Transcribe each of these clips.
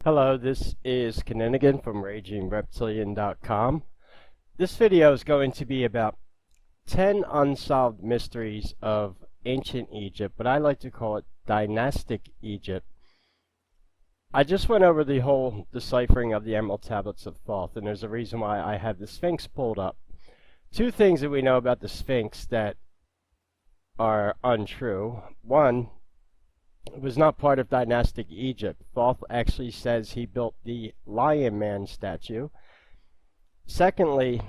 Hello, this is Kinninigan from RagingReptilian.com. This video is going to be about 10 unsolved mysteries of ancient Egypt, but I like to call it dynastic Egypt. I just went over the whole deciphering of the Emerald Tablets of Thoth, and there's a reason why I have the Sphinx pulled up. Two things that we know about the Sphinx that are untrue. One, it was not part of dynastic Egypt. Thoth actually says he built the Lion Man statue. Secondly,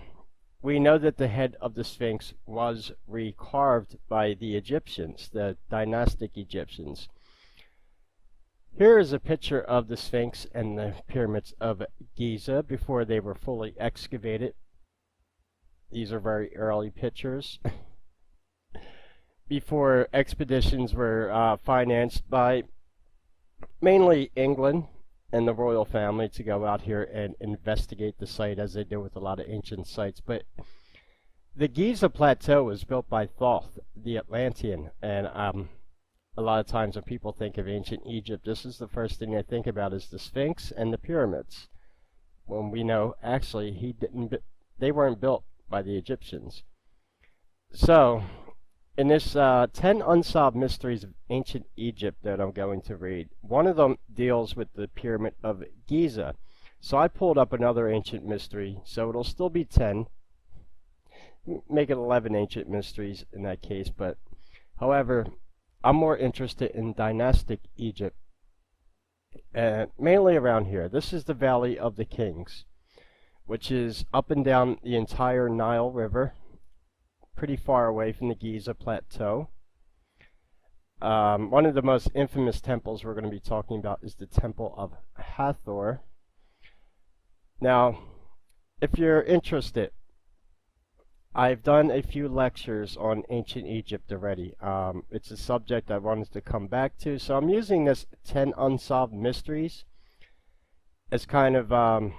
we know that the head of the Sphinx was recarved by the Egyptians, the dynastic Egyptians. Here is a picture of the Sphinx and the pyramids of Giza before they were fully excavated. These are very early pictures. Before expeditions were financed by mainly England and the royal family to go out here and investigate the site, as they do with a lot of ancient sites. But the Giza Plateau was built by Thoth, the Atlantean, and a lot of times when people think of ancient Egypt, this is the first thing they think about is the Sphinx and the pyramids, when we know actually they weren't built by the Egyptians. So in this 10 Unsolved Mysteries of Ancient Egypt that I'm going to read, one of them deals with the Pyramid of Giza. So I pulled up another ancient mystery, so it'll still be 10. Make it 11 ancient mysteries in that case, but however, I'm more interested in dynastic Egypt, mainly around here. This is the Valley of the Kings, which is up and down the entire Nile River, pretty far away from the Giza Plateau. One of the most infamous temples we're going to be talking about is the Temple of Hathor. Now, if you're interested, I've done a few lectures on ancient Egypt already. It's a subject I wanted to come back to, so I'm using this 10 Unsolved Mysteries as kind of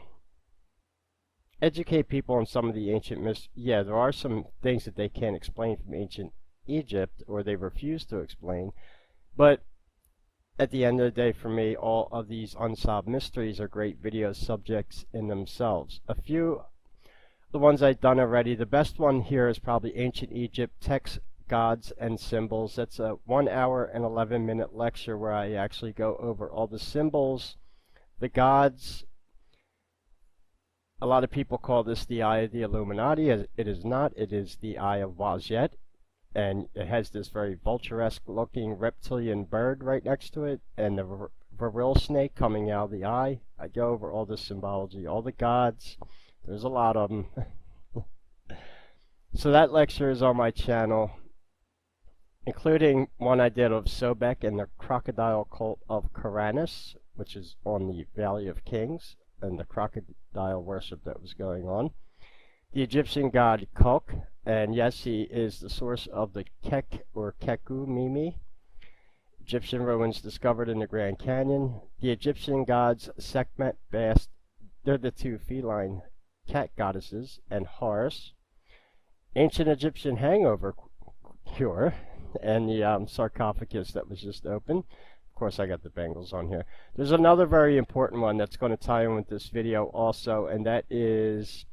educate people on some of the ancient mysteries. Yeah, there are some things that they can't explain from ancient Egypt, or they refuse to explain, but at the end of the day, for me, all of these unsolved mysteries are great video subjects in themselves. A few, the ones I've done already, the best one here is probably Ancient Egypt, Texts, Gods, and Symbols. That's a 1 hour and 11-minute lecture where I actually go over all the symbols, the gods. A lot of people call this the Eye of the Illuminati. It is not. It is the Eye of Wajet, and it has this very vulturesque looking reptilian bird right next to it, and the virile snake coming out of the eye. I go over all the symbology, all the gods. There's a lot of them. So that lecture is on my channel, including one I did of Sobek and the crocodile cult of Karanis, which is on the Valley of Kings, and the crocodile worship that was going on. The Egyptian god Kuk, and yes, he is the source of the Kek or Keku Mimi. Egyptian ruins discovered in the Grand Canyon. The Egyptian gods Sekhmet, Bast, they're the two feline cat goddesses, and Horus. Ancient Egyptian hangover cure, and the sarcophagus that was just opened. Of course, I got the Bengals on here. There's another very important one that's going to tie in with this video also, and that is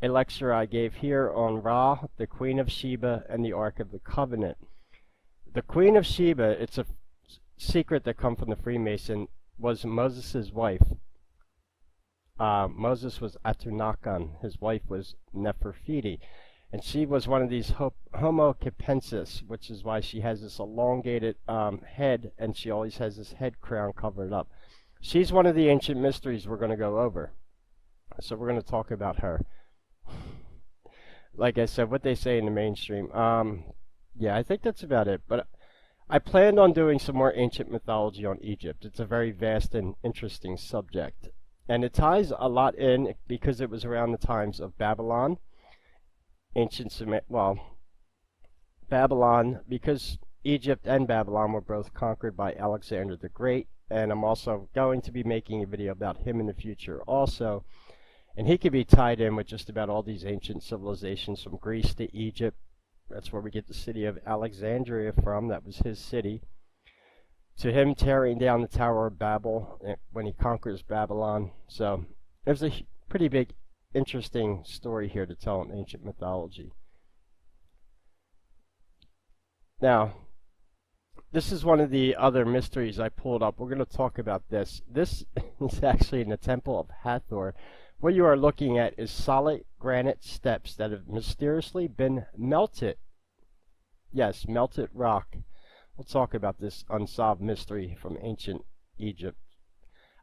a lecture I gave here on Ra, the Queen of Sheba, and the Ark of the Covenant. The Queen of Sheba, it's a secret that comes from the Freemason, was Moses' wife. Moses was Atunakan. His wife was Nefertiti. And she was one of these Homo capensis, which is why she has this elongated head, and she always has this head crown covered up. She's one of the ancient mysteries we're going to go over. So we're going to talk about her. Like I said, what they say in the mainstream. Yeah, I think that's about it. But I planned on doing some more ancient mythology on Egypt. It's a very vast and interesting subject. And it ties a lot in because it was around the times of Babylon. Babylon, because Egypt and Babylon were both conquered by Alexander the Great, and I'm also going to be making a video about him in the future also, and he could be tied in with just about all these ancient civilizations from Greece to Egypt. That's where we get the city of Alexandria from. That was his city. to him tearing down the Tower of Babel when he conquers Babylon. So there's a pretty big, interesting story here to tell in ancient mythology. Now, this is one of the other mysteries I pulled up. We're going to talk about this. This is actually in the Temple of Hathor. What you are looking at is solid granite steps that have mysteriously been melted. Yes, melted rock. We'll talk about this unsolved mystery from ancient Egypt.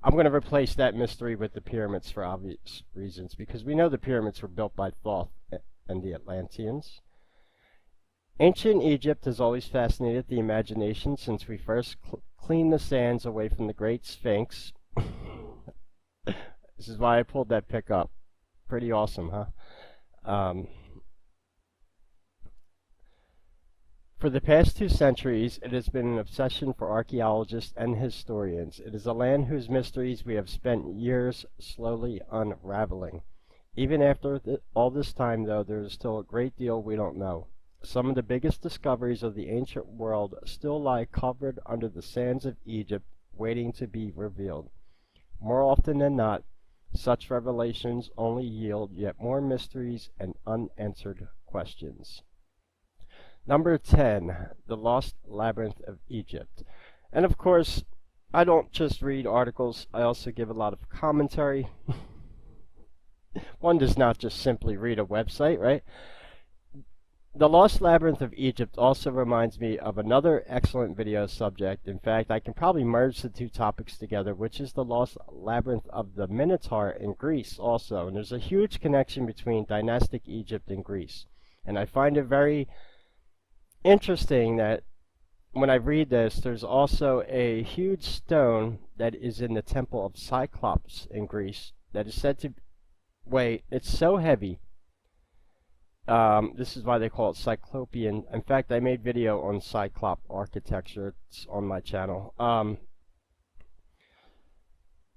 I'm going to replace that mystery with the pyramids for obvious reasons, because we know the pyramids were built by Thoth and the Atlanteans. Ancient Egypt has always fascinated the imagination since we first cleaned the sands away from the Great Sphinx. This is why I pulled that pic up. Pretty awesome, huh? For the past 2 centuries, it has been an obsession for archaeologists and historians. It is a land whose mysteries we have spent years slowly unraveling. Even after all this time, though, there is still a great deal we don't know. Some of the biggest discoveries of the ancient world still lie covered under the sands of Egypt, waiting to be revealed. More often than not, such revelations only yield yet more mysteries and unanswered questions. Number 10, The Lost Labyrinth of Egypt. And of course, I don't just read articles, I also give a lot of commentary. One does not just simply read a website, right? The Lost Labyrinth of Egypt also reminds me of another excellent video subject. In fact, I can probably merge the 2 topics together, which is the Lost Labyrinth of the Minotaur in Greece also. And there's a huge connection between dynastic Egypt and Greece. And I find it very interesting that when I read this, there's also a huge stone that is in the Temple of Cyclops in Greece that is said to weigh, it's so heavy. This is why they call it Cyclopean. In fact, I made video on Cyclop architecture. It's on my channel.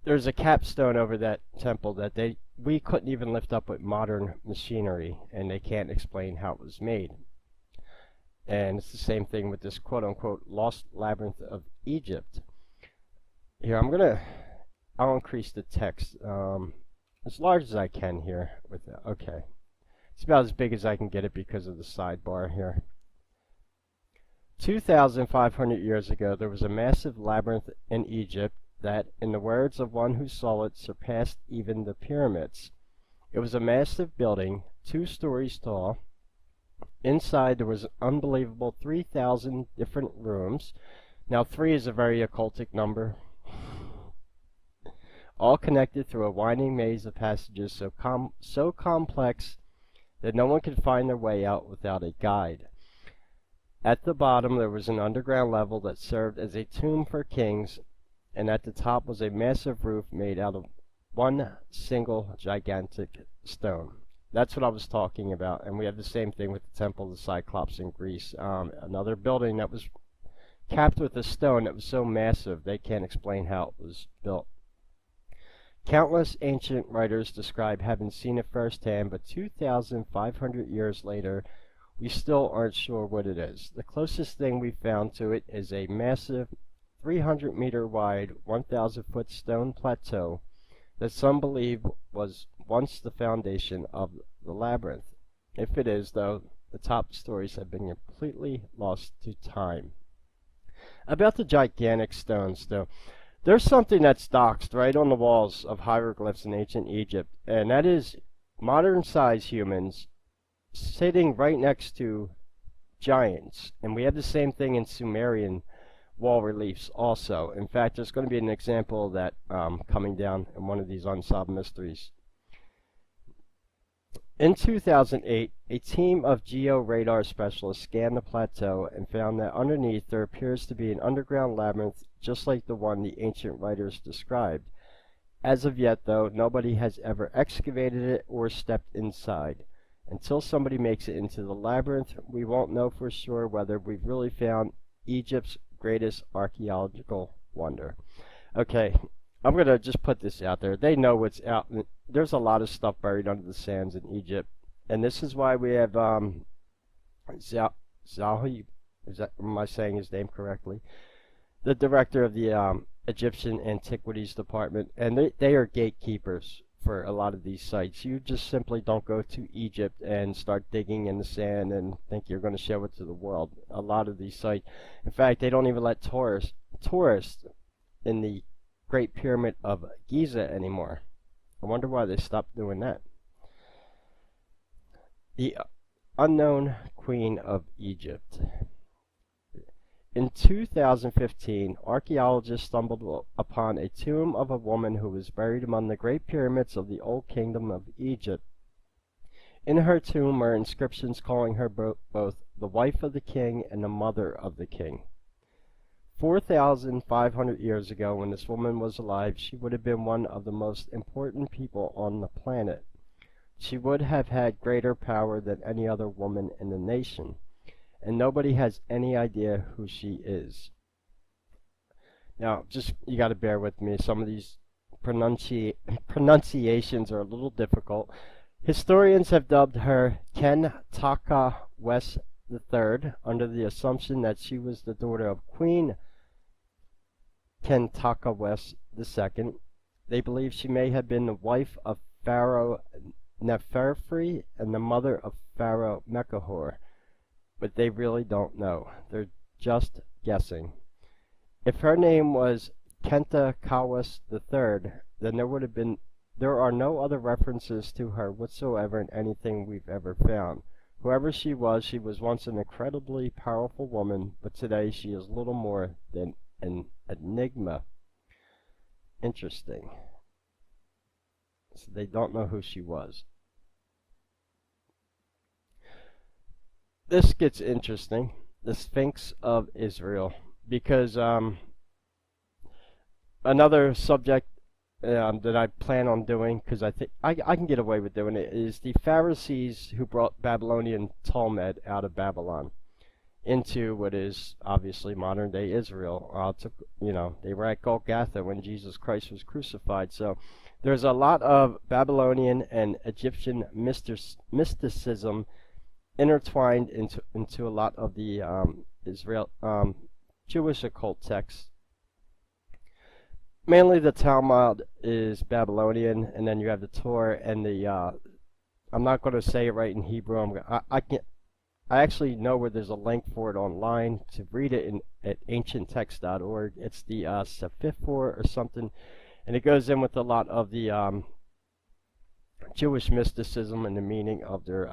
There's a capstone over that temple that we couldn't even lift up with modern machinery, and they can't explain how it was made. And it's the same thing with this quote-unquote Lost Labyrinth of Egypt. Here, I'll increase the text as large as I can here. Okay. It's about as big as I can get it because of the sidebar here. 2,500 years ago, there was a massive labyrinth in Egypt that, in the words of one who saw it, surpassed even the pyramids. It was a massive building, 2 stories tall. Inside there was an unbelievable 3,000 different rooms. Now 3 is a very occultic number. All connected through a winding maze of passages so complex that no one could find their way out without a guide. At the bottom there was an underground level that served as a tomb for kings, and at the top was a massive roof made out of one single gigantic stone. That's what I was talking about, and we have the same thing with the Temple of the Cyclops in Greece. Another building that was capped with a stone that was so massive they can't explain how it was built. Countless ancient writers describe having seen it firsthand, but 2,500 years later, we still aren't sure what it is. The closest thing we found to it is a massive 300-meter wide, 1,000-foot stone plateau that some believe was once the foundation of the labyrinth. If it is, though, the top stories have been completely lost to time. About the gigantic stones, though, there's something that's doxed right on the walls of hieroglyphs in ancient Egypt, and that is modern-sized humans sitting right next to giants. And we have the same thing in Sumerian wall reliefs also. In fact, there's going to be an example of that coming down in one of these unsolved mysteries. In 2008, a team of geo-radar specialists scanned the plateau and found that underneath there appears to be an underground labyrinth just like the one the ancient writers described. As of yet, though, nobody has ever excavated it or stepped inside. Until somebody makes it into the labyrinth, we won't know for sure whether we've really found Egypt's greatest archaeological wonder. Okay, I'm going to just put this out there. They know what's out. There's a lot of stuff buried under the sands in Egypt. And this is why we have Zahi, am I saying his name correctly? the director of the Egyptian Antiquities Department, and they are gatekeepers for a lot of these sites. You just simply don't go to Egypt and start digging in the sand and think you're going to show it to the world. A lot of these sites, in fact, they don't even let tourists in the Great Pyramid of Giza anymore. I wonder why they stopped doing that. The unknown Queen of Egypt. In 2015, archaeologists stumbled upon a tomb of a woman who was buried among the Great Pyramids of the Old Kingdom of Egypt. In her tomb were inscriptions calling her both the wife of the king and the mother of the king. 4,500 years ago, when this woman was alive, she would have been one of the most important people on the planet. She would have had greater power than any other woman in the nation, and nobody has any idea who she is. Now, just you got to bear with me. Some of these pronunciations are a little difficult. Historians have dubbed her Ken-Taka-Wes III, under the assumption that she was the daughter of Queen Ken-Taka-Wes II. They believe she may have been the wife of Pharaoh Nefertari and the mother of Pharaoh Mekahor, but they really don't know. They're just guessing. If her name was Kenta-Kawes III, then there are no other references to her whatsoever in anything we've ever found. Whoever she was once an incredibly powerful woman, but today she is little more than an enigma. Interesting. So they don't know who she was. This gets interesting. The Sphinx of Israel, because another subject that I plan on doing, because I think I can get away with doing it, is the Pharisees who brought Babylonian Talmud out of Babylon into what is obviously modern day Israel. They were at Golgotha when Jesus Christ was crucified. So there's a lot of Babylonian and Egyptian mysticism intertwined into a lot of the Jewish occult texts. Mainly the Talmud is Babylonian, and then you have the Torah and the I'm not going to say it right in Hebrew. I actually know where there's a link for it online to read it at ancienttext.org. It's the Sephifor or something, and it goes in with a lot of the Jewish mysticism and the meaning of their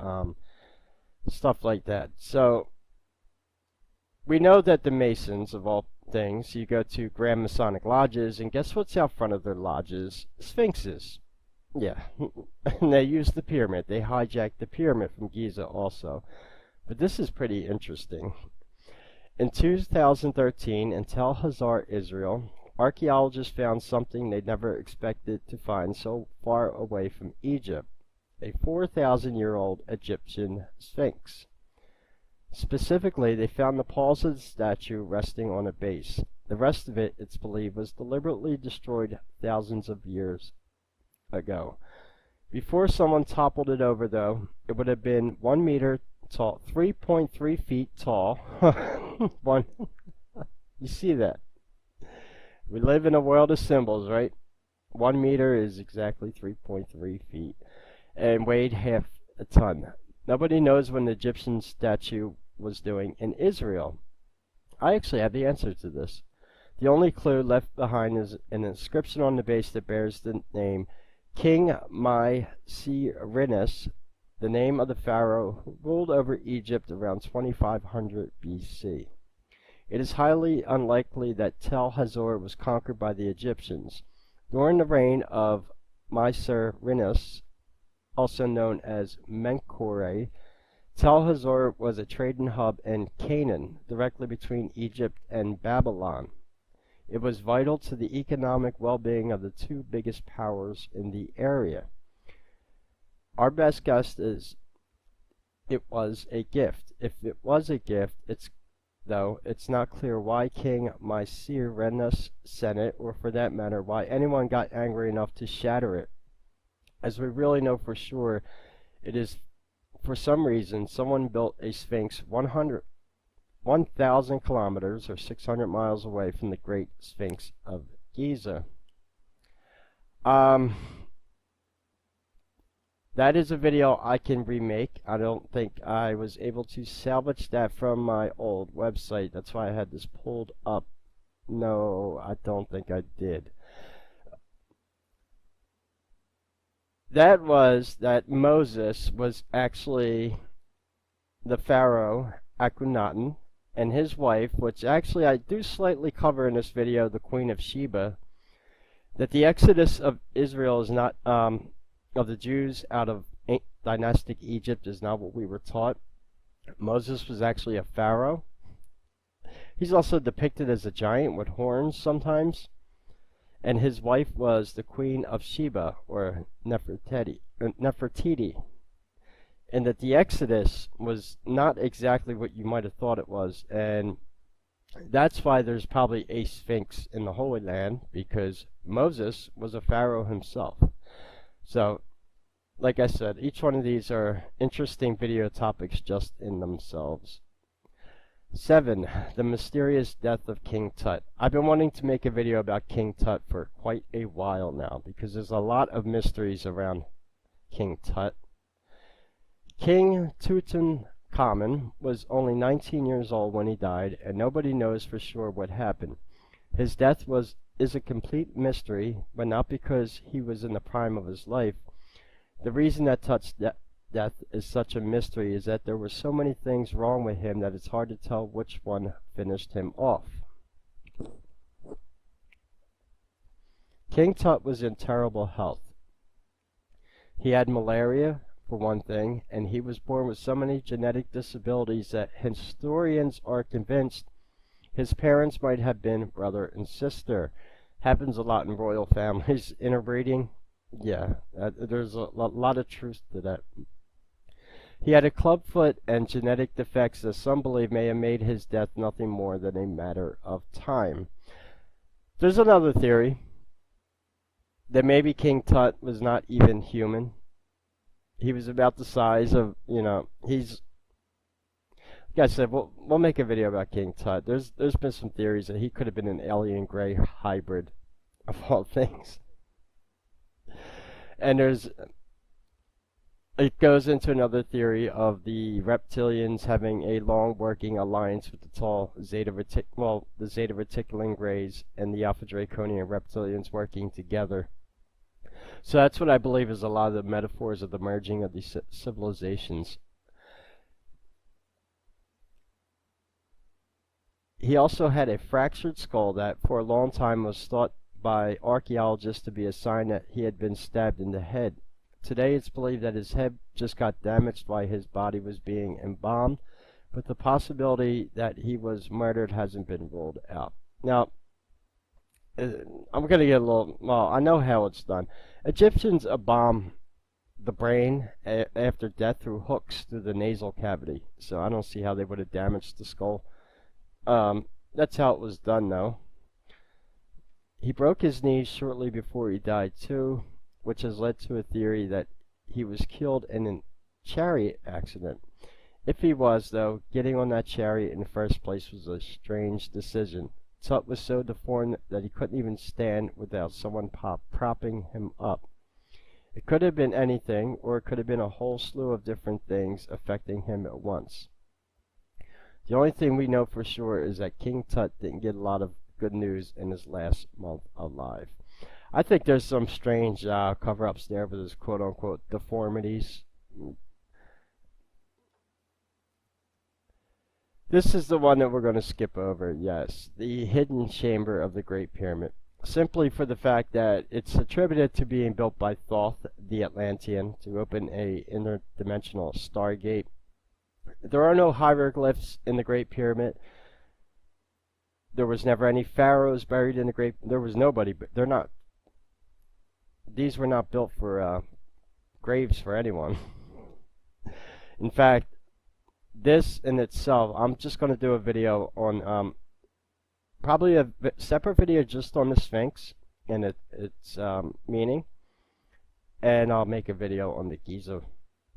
stuff like that. So we know that the Masons, of all things, you go to Grand Masonic lodges, and guess what's out front of their lodges? Sphinxes. Yeah, and they use the pyramid. They hijacked the pyramid from Giza also. But this is pretty interesting. In 2013, in Tel Hazar, Israel, archaeologists found something they never expected to find so far away from Egypt: a 4,000-year-old Egyptian sphinx. Specifically, they found the paws of the statue resting on a base. The rest of it, it's believed, was deliberately destroyed thousands of years ago. Before someone toppled it over, though, it would have been 1 meter tall, 3.3 feet tall. You see that? We live in a world of symbols, right? 1 meter is exactly 3.3 feet, and weighed half a ton. Nobody knows when the Egyptian statue was doing in Israel. I actually have the answer to this. The only clue left behind is an inscription on the base that bears the name King Mycerinus, the name of the pharaoh who ruled over Egypt around 2500 BC. It is highly unlikely that Tel Hazar was conquered by the Egyptians. During the reign of Mycerinus, also known as Menkaure, Tel Hazar was a trading hub in Canaan, directly between Egypt and Babylon. It was vital to the economic well-being of the two biggest powers in the area. Our best guess is it was a gift. If it was a gift, it's not clear why King Mycerinus sent it, or for that matter, why anyone got angry enough to shatter it. As we really know for sure, it is for some reason someone built a sphinx 100 1,000 kilometers or 600 miles away from the Great Sphinx of Giza. That is a video I can remake. I don't think I was able to salvage that from my old website. That's why I had this pulled up. No, I don't think I did. That Moses was actually the Pharaoh Akhenaten, and his wife, which actually I do slightly cover in this video, the Queen of Sheba, that the exodus of Israel is not, of the Jews out of dynastic Egypt is not what we were taught. Moses was actually a pharaoh. He's also depicted as a giant with horns sometimes. And his wife was the Queen of Sheba, or Nefertiti. And that the Exodus was not exactly what you might have thought it was. And that's why there's probably a Sphinx in the Holy Land, because Moses was a pharaoh himself. So, like I said, each one of these are interesting video topics just in themselves. 7. The mysterious death of King Tut. I've been wanting to make a video about King Tut for quite a while now, because there's a lot of mysteries around King Tut. King Tutankhamun was only 19 years old when he died, and nobody knows for sure what happened. His death is a complete mystery, but not because he was in the prime of his life. The reason that Tut's death is such a mystery is that there were so many things wrong with him that it's hard to tell which one finished him off. King Tut was in terrible health. He had malaria, for one thing, and he was born with so many genetic disabilities that historians are convinced his parents might have been brother and sister. Happens a lot in royal families. Interbreeding, yeah, there's a lot of truth to that. He had a clubfoot and genetic defects that some believe may have made his death nothing more than a matter of time. There's another theory that maybe King Tut was not even human. He was about the size of, he's, like I said, we'll make a video about King Tut. There's been some theories that he could have been an alien gray hybrid, of all things. And it goes into another theory of the reptilians having a long working alliance with the Zeta Reticulan Greys and the Alpha Draconian reptilians working together. So that's what I believe is a lot of the metaphors of the merging of these civilizations. He also had a fractured skull that for a long time was thought by archaeologists to be a sign that he had been stabbed in the head. Today it's believed that his head just got damaged while his body was being embalmed, but the possibility that he was murdered hasn't been ruled out. Now, I'm going to get a little, well, I know how it's done. Egyptians embalm the brain after death through hooks through the nasal cavity, so I don't see how they would have damaged the skull. That's how it was done, though. He broke his knees shortly before he died, too, which has led to a theory that he was killed in a chariot accident. If he was, though, getting on that chariot in the first place was a strange decision. Tut was so deformed that he couldn't even stand without someone propping him up. It could have been anything, or it could have been a whole slew of different things affecting him at once. The only thing we know for sure is that King Tut didn't get a lot of good news in his last month alive. I think there's some strange cover-ups there with his quote-unquote deformities. This is the one that we're going to skip over, yes. The hidden chamber of the Great Pyramid. Simply for the fact that it's attributed to being built by Thoth, the Atlantean, to open a interdimensional stargate. There are no hieroglyphs in the Great Pyramid. There was never any pharaohs buried in the Great. There was nobody. They're not. These were not built for graves for anyone. In fact, this in itself, I'm just going to do a video on probably a separate video just on the Sphinx and its meaning, and I'll make a video on the Giza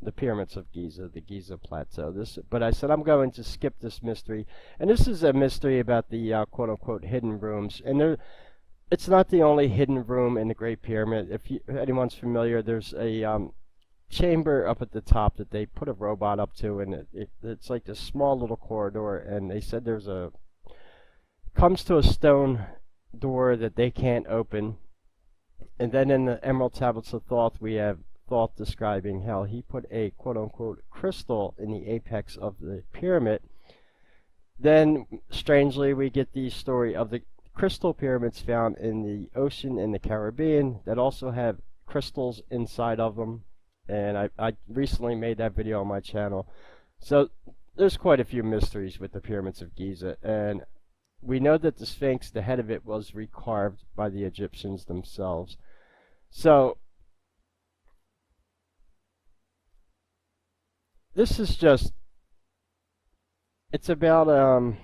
the pyramids of Giza, the Giza Plateau. But I said I'm going to skip this mystery, and this is a mystery about the quote-unquote hidden rooms. And it's not the only hidden room in the Great Pyramid. If anyone's familiar, there's a chamber up at the top that they put a robot up to, and it's like this small little corridor. And they said comes to a stone door that they can't open. And then in the Emerald Tablets of Thoth, we have Thoth describing how he put a quote-unquote crystal in the apex of the pyramid. Then, strangely, we get the story of the crystal pyramids found in the ocean in the Caribbean that also have crystals inside of them. And I recently made that video on my channel. So there's quite a few mysteries with the pyramids of Giza. And we know that the Sphinx, the head of it, was recarved by the Egyptians themselves. So this is just, it's about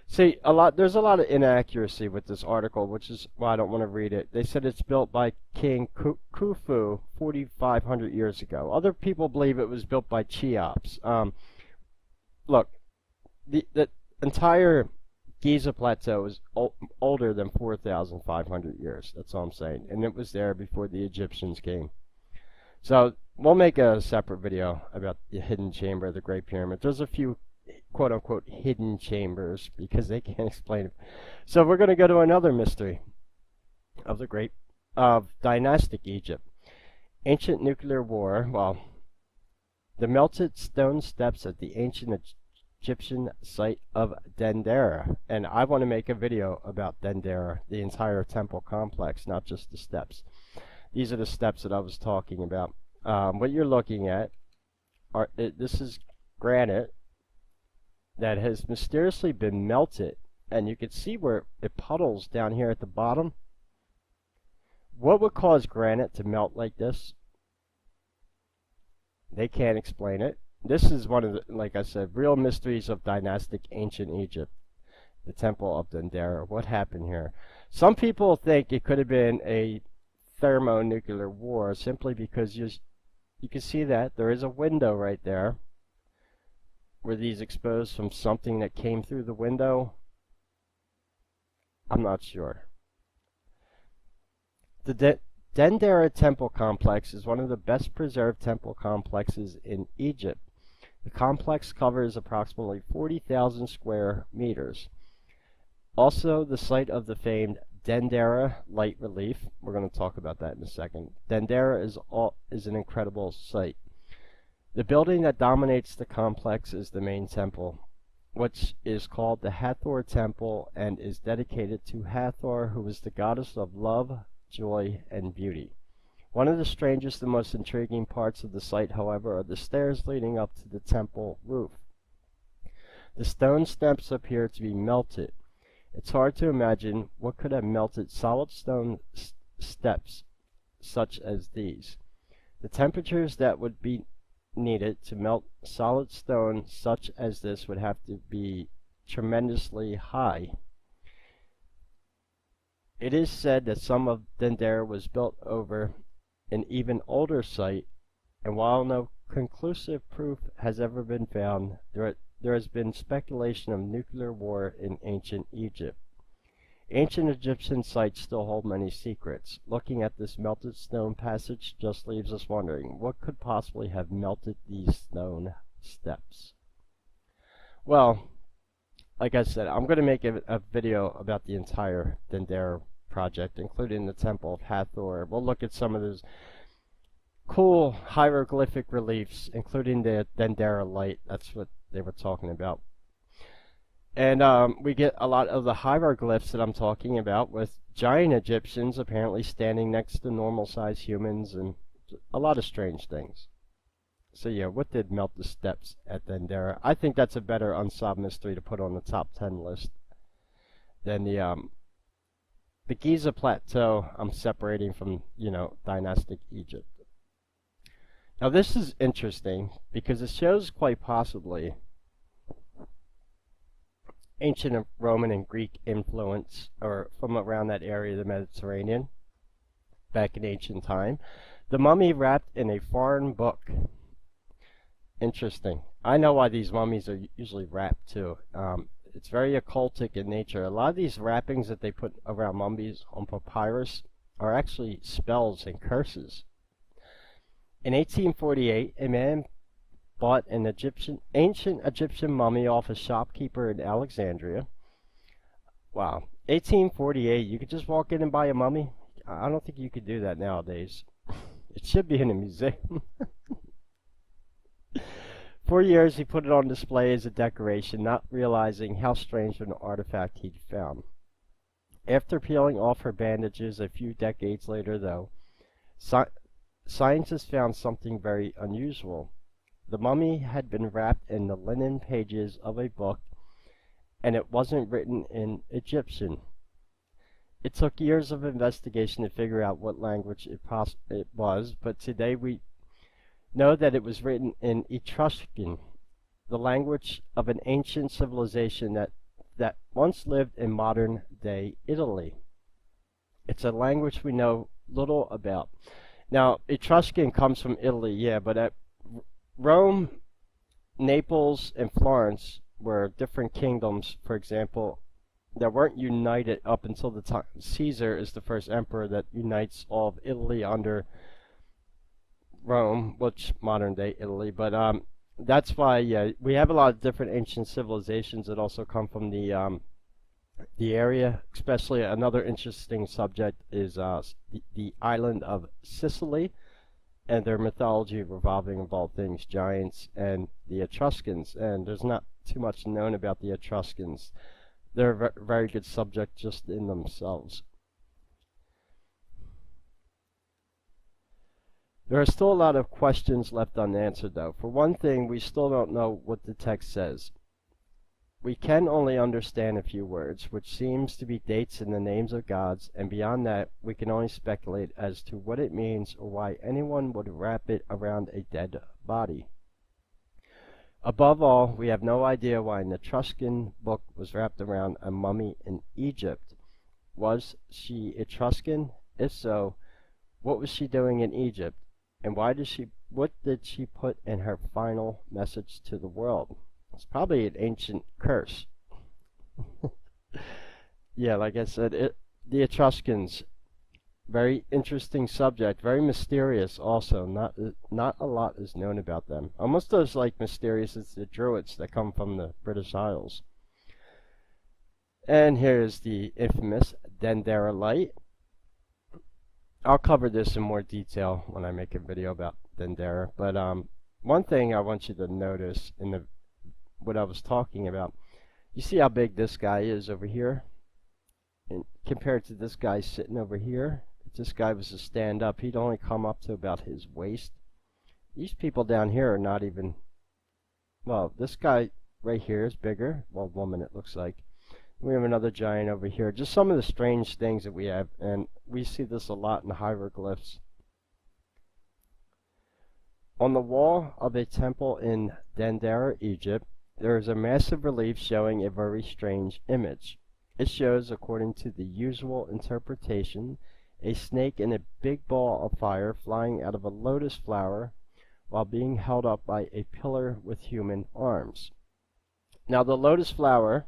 see, there's a lot of inaccuracy with this article, which is why I don't want to read it. They said it's built by King Khufu 4,500 years ago. Other people believe it was built by Cheops. Look, the entire Giza Plateau is older than 4,500 years. That's all I'm saying. And it was there before the Egyptians came. So we'll make a separate video about the hidden chamber of the Great Pyramid. There's a few quote-unquote hidden chambers because they can't explain it. So we're going to go to another mystery of dynastic Egypt. Ancient nuclear war. Well, the melted stone steps at the ancient Egyptian site of Dendera. And I want to make a video about Dendera, the entire temple complex, not just the steps. These are the steps that I was talking about. What you're looking at, this is granite that has mysteriously been melted. And you can see where it puddles down here at the bottom. What would cause granite to melt like this? They can't explain it. This is one of the, like I said, real mysteries of dynastic ancient Egypt. The Temple of Dendera. What happened here? Some people think it could have been a thermonuclear war simply because you can see that there is a window right there. Were these exposed from something that came through the window? I'm not sure. The Dendera temple complex is one of the best preserved temple complexes in Egypt. The complex covers approximately 40,000 square meters. Also, the site of the famed Dendera light relief. We're going to talk about that in a second. Dendera is an incredible site. The building that dominates the complex is the main temple, which is called the Hathor Temple and is dedicated to Hathor, who is the goddess of love, joy, and beauty. One of the strangest and most intriguing parts of the site, however, are the stairs leading up to the temple roof. The stone steps appear to be melted. It's hard to imagine what could have melted solid stone steps such as these. The temperatures that would be needed to melt solid stone such as this would have to be tremendously high. It is said that some of Dendera was built over an even older site, and while no conclusive proof has ever been found, there has been speculation of nuclear war in ancient Egypt. Ancient Egyptian sites still hold many secrets. Looking at this melted stone passage just leaves us wondering, what could possibly have melted these stone steps? Well, like I said, I'm going to make a video about the entire Dendera project, including the Temple of Hathor. We'll look at some of those cool hieroglyphic reliefs, including the Dendera light. That's what they were talking about. And we get a lot of the hieroglyphs that I'm talking about with giant Egyptians apparently standing next to normal-sized humans and a lot of strange things. So yeah, what did melt the steps at Dendera? I think that's a better unsolved mystery to put on the top 10 list than the Giza Plateau. I'm separating from, dynastic Egypt. Now this is interesting because it shows quite possibly ancient Roman and Greek influence, or from around that area of the Mediterranean back in ancient time. The mummy wrapped in a foreign book. Interesting. I know why these mummies are usually wrapped too. It's very occultic in nature. A lot of these wrappings that they put around mummies on papyrus are actually spells and curses. In 1848, a man bought an ancient Egyptian mummy off a shopkeeper in Alexandria. Wow. 1848, you could just walk in and buy a mummy? I don't think you could do that nowadays. It should be in a museum. For years, he put it on display as a decoration, not realizing how strange an artifact he'd found. After peeling off her bandages a few decades later, though, scientists found something very unusual. The mummy had been wrapped in the linen pages of a book, and it wasn't written in Egyptian. It took years of investigation to figure out what language it was, but today we know that it was written in Etruscan, the language of an ancient civilization that once lived in modern-day Italy. It's a language we know little about. Now, Etruscan comes from Italy, yeah, but at Rome, Naples, and Florence were different kingdoms, for example, that weren't united up until the time. Caesar is the first emperor that unites all of Italy under Rome, which modern day Italy, but that's why we have a lot of different ancient civilizations that also come from the area. Especially another interesting subject is the island of Sicily and their mythology revolving about all things giants and the Etruscans. And there's not too much known about the Etruscans. They're a very good subject just in themselves. There are still a lot of questions left unanswered, though. For one thing, we still don't know what the text says. We can only understand a few words, which seems to be dates and the names of gods, and beyond that, we can only speculate as to what it means or why anyone would wrap it around a dead body. Above all, we have no idea why an Etruscan book was wrapped around a mummy in Egypt. Was she Etruscan? If so, what was she doing in Egypt? And what did she put in her final message to the world? It's probably an ancient curse. Yeah, like I said, the Etruscans, very interesting subject, very mysterious also. Not a lot is known about them. Almost as like mysterious as the Druids that come from the British Isles. And here's the infamous Dendera light. I'll cover this in more detail when I make a video about Dendera, but one thing I want you to notice in what I was talking about, you see how big this guy is over here, and compared to this guy sitting over here. If this guy was to stand up, he'd only come up to about his waist. These people down here are not even, well, this guy right here is bigger, well, woman it looks like. We have another giant over here. Just some of the strange things that we have, and we see this a lot in hieroglyphs. On the wall of a temple in Dendera, Egypt, there is a massive relief showing a very strange image. It shows, according to the usual interpretation, a snake in a big ball of fire flying out of a lotus flower while being held up by a pillar with human arms. Now, the lotus flower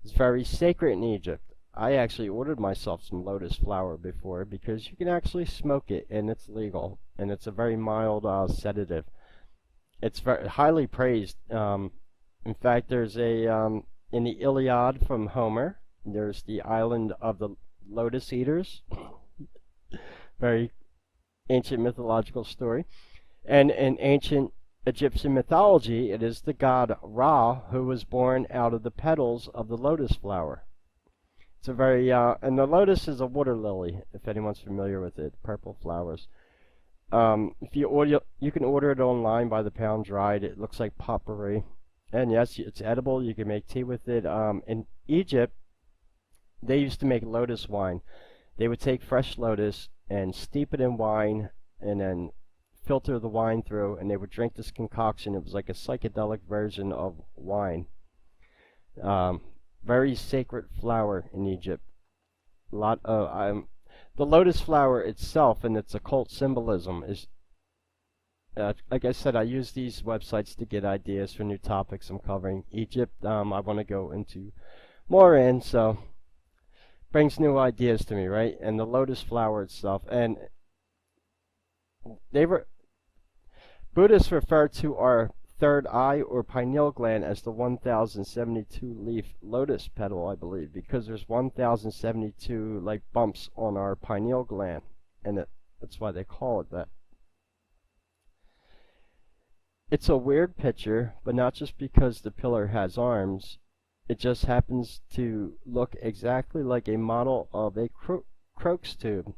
is very sacred in Egypt. I actually ordered myself some lotus flower before because you can actually smoke it and it's legal, and it's a very mild sedative. It's very highly praised. In fact, there's a in the Iliad from Homer, there's the island of the lotus eaters. Very ancient mythological story. And in ancient Egyptian mythology, it is the god Ra who was born out of the petals of the lotus flower. It's a very, and the lotus is a water lily, if anyone's familiar with it, purple flowers. If you order, you can order it online by the pound dried. It looks like potpourri. And yes, it's edible. You can make tea with it. In Egypt, they used to make lotus wine. They would take fresh lotus and steep it in wine and then filter the wine through, and they would drink this concoction. It was like a psychedelic version of wine. Very sacred flower in Egypt. A lot of the lotus flower itself and its occult symbolism is, like I said, I use these websites to get ideas for new topics I'm covering. Egypt, I want to go into more in, so brings new ideas to me, right? And the lotus flower itself, and they were Buddhists refer to our third eye or pineal gland as the 1072 leaf lotus petal, I believe, because there's 1072 like bumps on our pineal gland, and that's why they call it that. It's a weird picture, but not just because the pillar has arms. It just happens to look exactly like a model of a Crookes tube,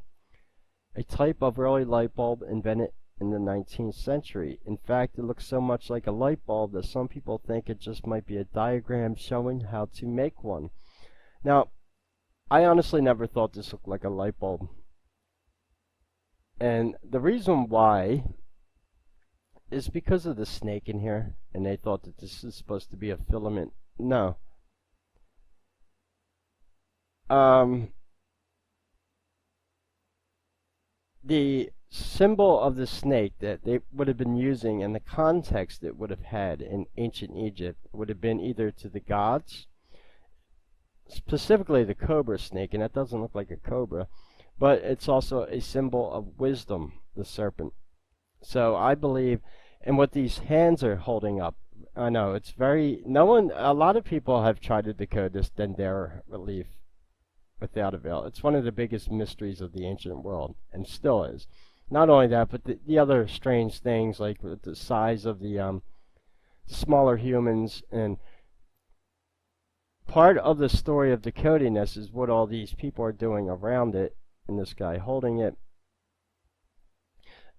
a type of early light bulb invented in the 19th century. In fact, it looks so much like a light bulb that some people think it just might be a diagram showing how to make one. Now, I honestly never thought this looked like a light bulb. And the reason why is because of the snake in here, and they thought that this is supposed to be a filament. No. The symbol of the snake that they would have been using and the context it would have had in ancient Egypt would have been either to the gods, specifically the cobra snake, and that doesn't look like a cobra, but it's also a symbol of wisdom, the serpent. So I believe, and what these hands are holding up, I know it's very, a lot of people have tried to decode this Dendera relief without avail. It's one of the biggest mysteries of the ancient world, and still is. Not only that, but the other strange things, like the size of the smaller humans, and part of the story of decoding this is what all these people are doing around it, and this guy holding it.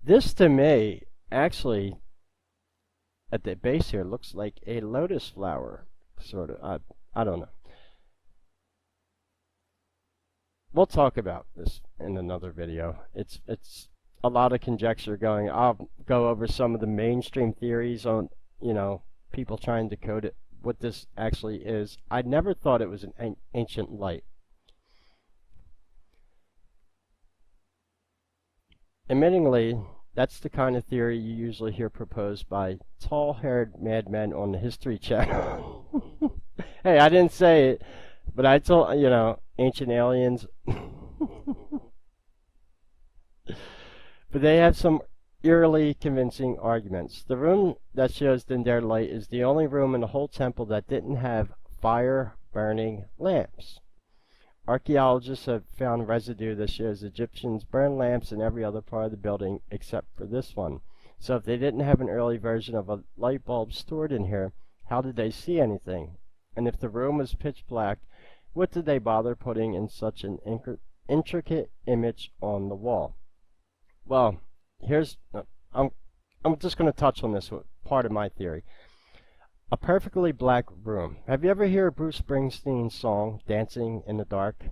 This, to me, actually, at the base here, looks like a lotus flower, sort of. I don't know. We'll talk about this in another video. It's a lot of conjecture going. I'll go over some of the mainstream theories on, people trying to decode it, what this actually is. I never thought it was an ancient light. Admittingly, that's the kind of theory you usually hear proposed by tall-haired madmen on the History Channel. Hey, I didn't say it, but I told, ancient aliens. But they have some eerily convincing arguments. The room that shows Dendera light is the only room in the whole temple that didn't have fire-burning lamps. Archaeologists have found residue that shows Egyptians burned lamps in every other part of the building except for this one. So if they didn't have an early version of a light bulb stored in here, how did they see anything? And if the room was pitch black, what did they bother putting in such an intricate image on the wall? Well, I'm just going to touch on this part of my theory. A perfectly black room. Have you ever heard Bruce Springsteen's song, Dancing in the Dark?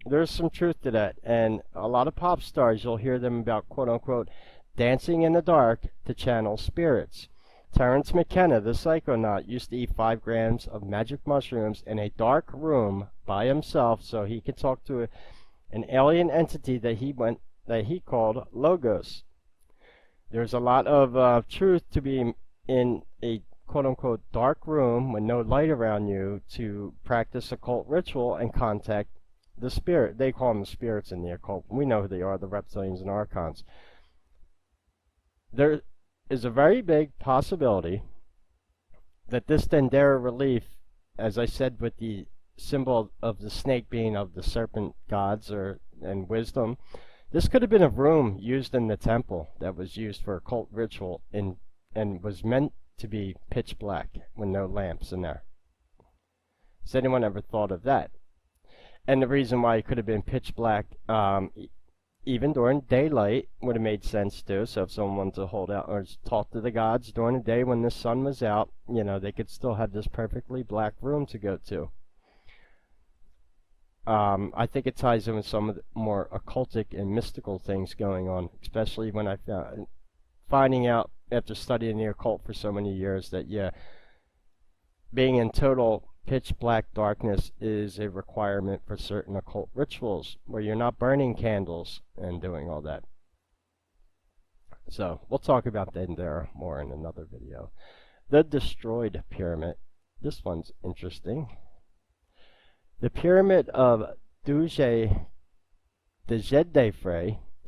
There's some truth to that, and a lot of pop stars, you'll hear them about, quote-unquote, dancing in the dark to channel spirits. Terence McKenna, the psychonaut, used to eat 5 grams of magic mushrooms in a dark room by himself so he could talk to an alien entity that he called Logos. There's a lot of truth to be in a quote-unquote dark room with no light around you to practice occult ritual and contact the spirit. They call them the spirits in the occult. We know who they are, the reptilians and archons. There is a very big possibility that this Dendera relief, as I said, with the symbol of the snake being of the serpent gods and wisdom, this could have been a room used in the temple that was used for occult ritual and was meant to be pitch black with no lamps in there. Has anyone ever thought of that? And the reason why it could have been pitch black, even during daylight, would have made sense too. So if someone wanted to hold out or talk to the gods during the day when the sun was out, they could still have this perfectly black room to go to. I think it ties in with some of the more occultic and mystical things going on, especially when I found finding out after studying the occult for so many years that being in total pitch black darkness is a requirement for certain occult rituals where you're not burning candles and doing all that. So we'll talk about that there more in another video. The destroyed pyramid. This one's interesting. The pyramid of Djedefre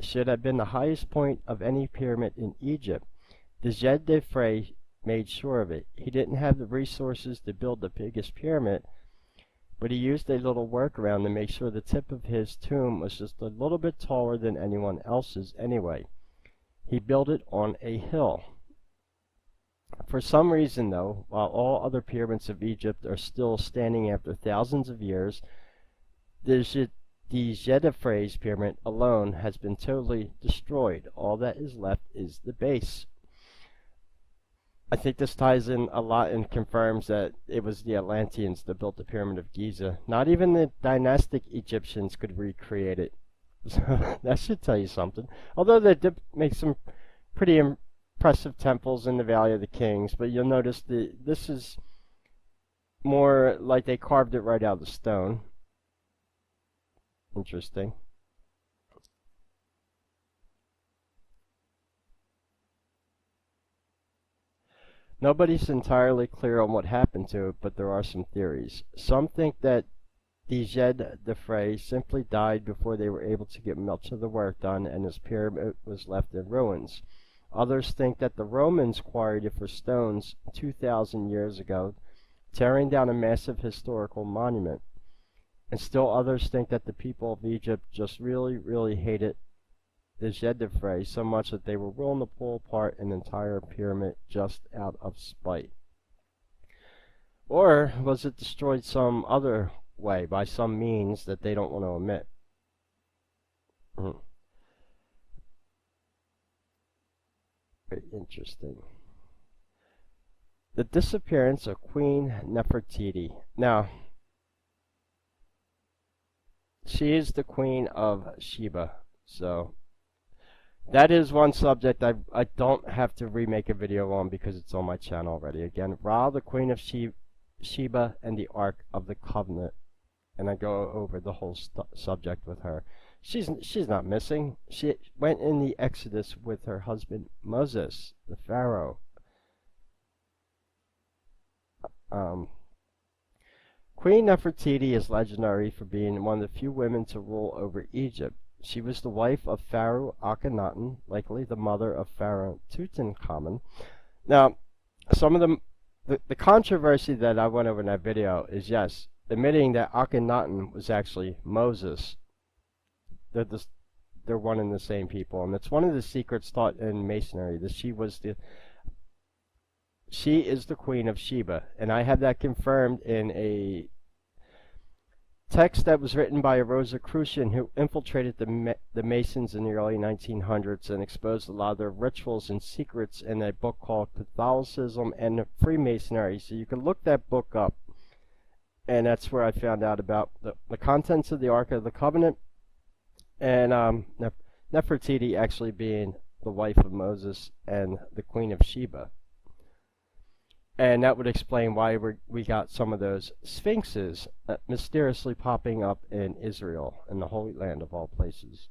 should have been the highest point of any pyramid in Egypt. Djedefre made sure of it. He didn't have the resources to build the biggest pyramid, but he used a little workaround to make sure the tip of his tomb was just a little bit taller than anyone else's anyway. He built it on a hill. For some reason, though, while all other pyramids of Egypt are still standing after thousands of years, the Djedefre's pyramid alone has been totally destroyed. All that is left is the base. I think this ties in a lot and confirms that it was the Atlanteans that built the Pyramid of Giza. Not even the dynastic Egyptians could recreate it. So that should tell you something. Although they did make some pretty impressive temples in the Valley of the Kings, but you'll notice this is more like they carved it right out of the stone. Interesting. Nobody's entirely clear on what happened to it, but there are some theories. Some think that Djedefre simply died before they were able to get much of the work done, and his pyramid was left in ruins. Others think that the Romans quarried it for stones 2,000 years ago, tearing down a massive historical monument. And still others think that the people of Egypt just really hated Djedefre so much that they were willing to pull apart an entire pyramid just out of spite. Or was it destroyed some other way, by some means that they don't want to admit? Very interesting. The disappearance of Queen Nefertiti. Now, she is the Queen of Sheba, so that is one subject I don't have to remake a video on because it's on my channel already. Again, Ra, the Queen of Sheba, and the Ark of the Covenant, and I go over the whole subject with her. She's not missing. She went in the Exodus with her husband Moses, the Pharaoh. Queen Nefertiti is legendary for being one of the few women to rule over Egypt. She was the wife of Pharaoh Akhenaten, likely the mother of Pharaoh Tutankhamun. Now, some of the controversy that I went over in that video is, yes, admitting that Akhenaten was actually Moses. They're one and the same people, and it's one of the secrets taught in Masonry that she is the Queen of Sheba, and I have that confirmed in a text that was written by a Rosicrucian who infiltrated the Masons in the early 1900s and exposed a lot of their rituals and secrets in a book called Catholicism and Freemasonry. So you can look that book up, and that's where I found out about the contents of the Ark of the Covenant, and Nefertiti actually being the wife of Moses and the Queen of Sheba. And that would explain why we got some of those sphinxes mysteriously popping up in Israel, in the Holy Land of all places.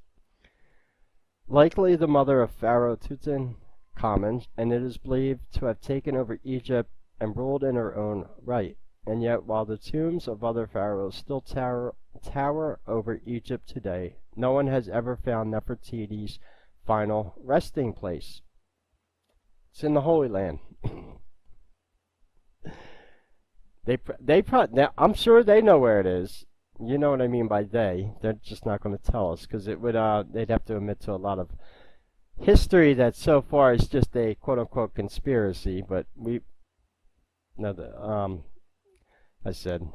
Likely the mother of Pharaoh Tutankhamun, and it is believed to have taken over Egypt and ruled in her own right. And yet, while the tombs of other pharaohs still tower over Egypt today, no one has ever found Nefertiti's final resting place. It's in the Holy Land. Now, I'm sure they know where it is. You know what I mean by they. They're just not going to tell us because it would. They'd have to admit to a lot of history that so far is just a quote-unquote conspiracy. But I said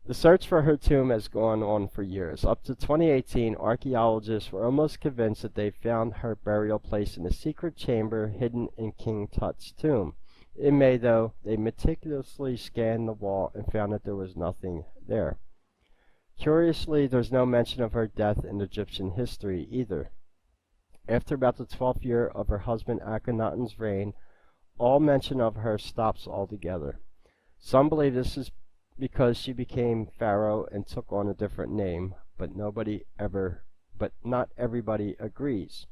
the search for her tomb has gone on for years. Up to 2018, archaeologists were almost convinced that they found her burial place in a secret chamber hidden in King Tut's tomb. In May, though, they meticulously scanned the wall and found that there was nothing there. Curiously, there's no mention of her death in Egyptian history either. After about the 12th year of her husband Akhenaten's reign, all mention of her stops altogether. Some believe this is because she became pharaoh and took on a different name, but not everybody agrees.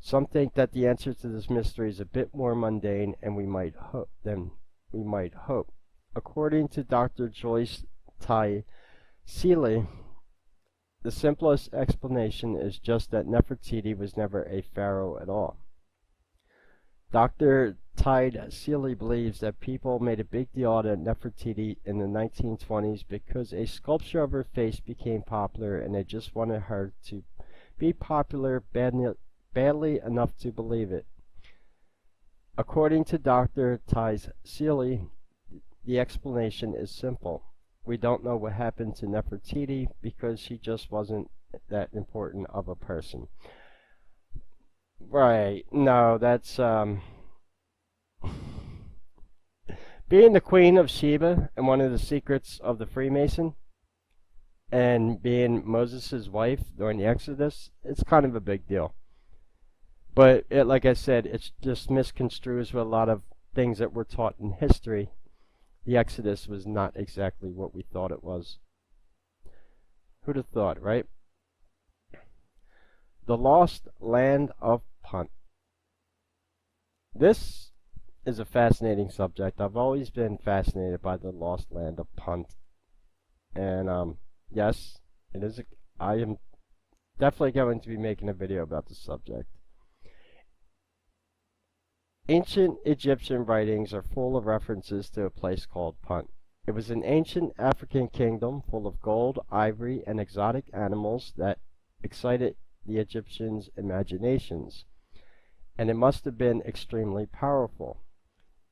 Some think that the answer to this mystery is a bit more mundane than we might hope. According to Dr. Joyce Tai Seeley, the simplest explanation is just that Nefertiti was never a pharaoh at all. Dr. Tide Seeley believes that people made a big deal out of Nefertiti in the 1920s because a sculpture of her face became popular and they just wanted her to be popular badly enough to believe it. According to Dr. Tide Seeley, the explanation is simple. We don't know what happened to Nefertiti because she just wasn't that important of a person. Right, no, that's being the Queen of Sheba and one of the secrets of the Freemason and being Moses' wife during the Exodus, it's kind of a big deal. But like I said, it's just misconstrues with a lot of things that were taught in history. The Exodus was not exactly what we thought it was. Who'd have thought, right? The Lost Land of Punt. This is a fascinating subject. I've always been fascinated by the Lost Land of Punt. And yes, it is. I am definitely going to be making a video about the subject. Ancient Egyptian writings are full of references to a place called Punt. It was an ancient African kingdom full of gold, ivory, and exotic animals that excited the Egyptians' imaginations, and it must have been extremely powerful.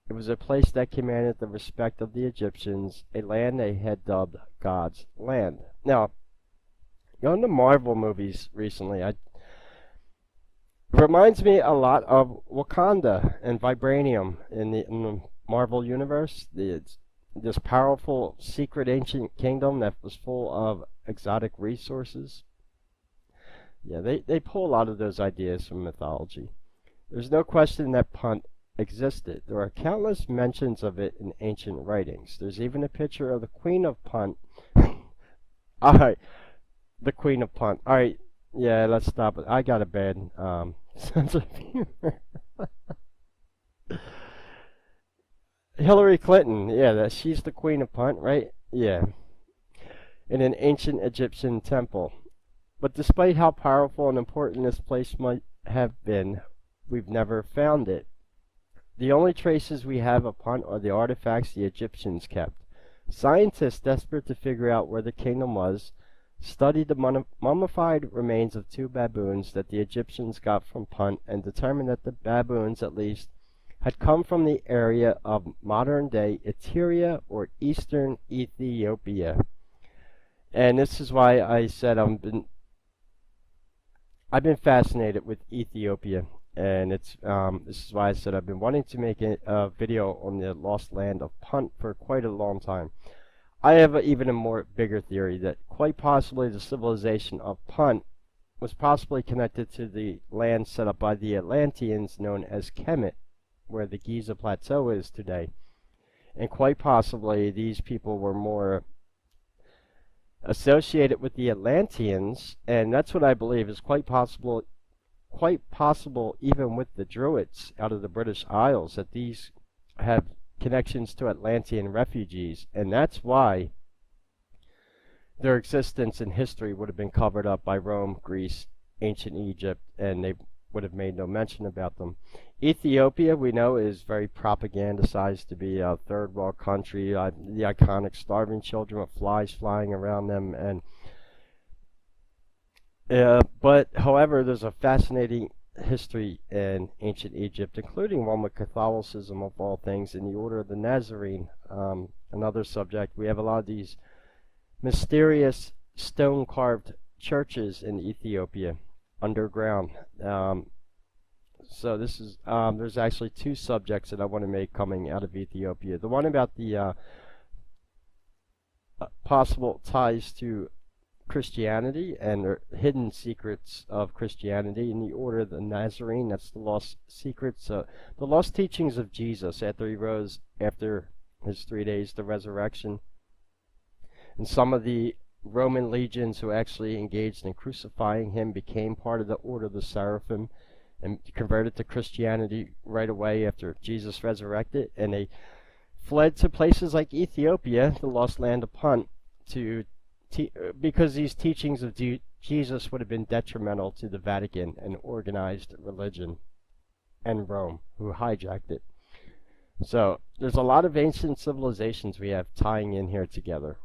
It was a place that commanded the respect of the Egyptians, a land they had dubbed God's land. Now, going to Marvel movies recently, it reminds me a lot of Wakanda and Vibranium in the Marvel universe. This powerful, secret ancient kingdom that was full of exotic resources. Yeah, they pull a lot of those ideas from mythology. There's no question that Punt existed. There are countless mentions of it in ancient writings. There's even a picture of the Queen of Punt. Alright, the Queen of Punt. Alright, yeah, let's stop it. I got a bad sense of humor. Hillary Clinton, yeah, she's the Queen of Punt, right? Yeah. In an ancient Egyptian temple. But despite how powerful and important this place might have been, we've never found it. The only traces we have of Punt are the artifacts the Egyptians kept. Scientists, desperate to figure out where the kingdom was, studied the mummified remains of two baboons that the Egyptians got from Punt and determined that the baboons, at least, had come from the area of modern-day Eritrea or eastern Ethiopia. And this is why I said I've been fascinated with Ethiopia. And this is why I said I've been wanting to make a video on the lost land of Punt for quite a long time. I have even a bigger theory that quite possibly the civilization of Punt was possibly connected to the land set up by the Atlanteans known as Kemet, where the Giza Plateau is today. And quite possibly these people were more associated with the Atlanteans, and that's what I believe is quite possible even with the Druids out of the British Isles, that these have connections to Atlantean refugees, and that's why their existence in history would have been covered up by Rome, Greece, ancient Egypt, and they would have made no mention about them. Ethiopia, we know, is very propagandized to be a third world country, the iconic starving children with flies flying around them, and but however, there's a fascinating history in ancient Egypt, including one with Catholicism of all things, in the Order of the Nazarene. Another subject, we have a lot of these mysterious stone-carved churches in Ethiopia, underground. So this is, there's actually two subjects that I want to make coming out of Ethiopia. The one about the possible ties to Christianity and the hidden secrets of Christianity in the Order of the Nazarene. That's the lost secrets, the lost teachings of Jesus after he rose after his 3 days to resurrection. And some of the Roman legions who actually engaged in crucifying him became part of the Order of the Seraphim and converted to Christianity right away after Jesus resurrected, and they fled to places like Ethiopia, the lost land of Punt, because these teachings of Jesus would have been detrimental to the Vatican and organized religion and Rome, who hijacked it. So there's a lot of ancient civilizations we have tying in here together.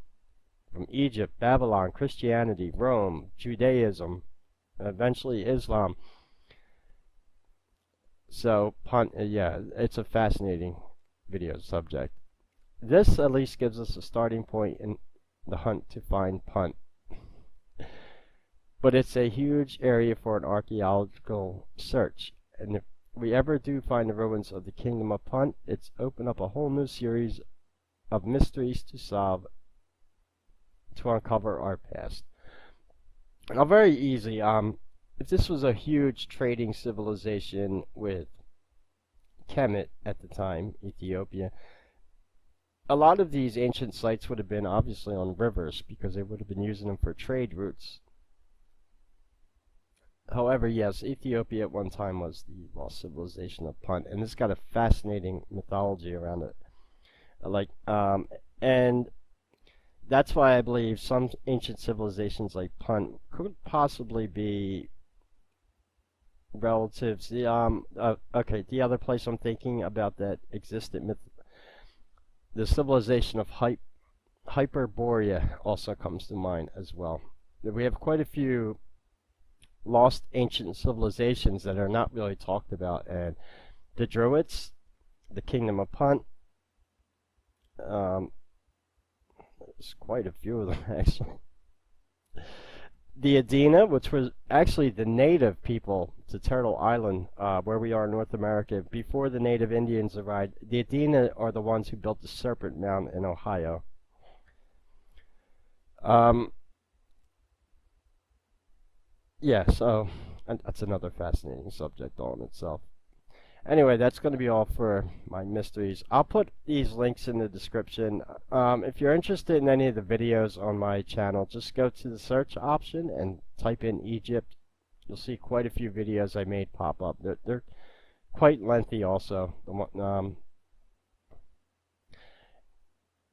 From Egypt, Babylon, Christianity, Rome, Judaism, and eventually Islam. So, Punt, yeah, it's a fascinating video subject. This at least gives us a starting point in the hunt to find Punt. But it's a huge area for an archaeological search. And if we ever do find the ruins of the Kingdom of Punt, it's opened up a whole new series of mysteries to solve, to uncover our past. Now, very easy. If this was a huge trading civilization with Kemet at the time, Ethiopia, a lot of these ancient sites would have been obviously on rivers because they would have been using them for trade routes. However, yes, Ethiopia at one time was the lost civilization of Punt, and it's got a fascinating mythology around it. And that's why I believe some ancient civilizations like Punt could possibly be relatives. The other place I'm thinking about that existed, the civilization of Hyperborea also comes to mind as well. We have quite a few lost ancient civilizations that are not really talked about, and the Druids, the Kingdom of Punt, there's quite a few of them actually. The Adena, which was actually the native people to Turtle Island, where we are in North America, before the native Indians arrived. The Adena are the ones who built the Serpent Mound in Ohio. Yeah, so that's another fascinating subject all in itself. Anyway, that's going to be all for my mysteries. I'll put these links in the description. If you're interested in any of the videos on my channel, just go to the search option and type in Egypt. You'll see quite a few videos I made pop up. They're quite lengthy also.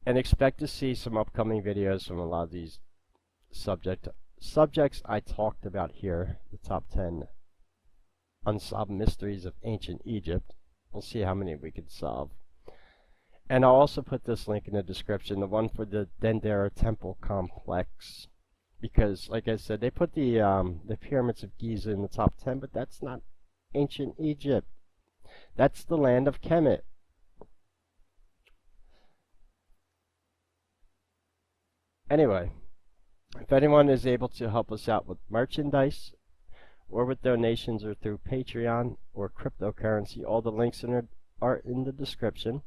And expect to see some upcoming videos from a lot of these subjects I talked about here, the top 10 unsolved mysteries of ancient Egypt. We'll see how many we can solve. And I'll also put this link in the description, the one for the Dendera Temple Complex, because, like I said, they put the pyramids of Giza in the top 10, but that's not ancient Egypt. That's the land of Kemet. Anyway, if anyone is able to help us out with merchandise or with donations or through Patreon or cryptocurrency, all the links are in the description.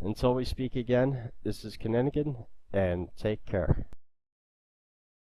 Until we speak again, this is Kinninigan, and take care.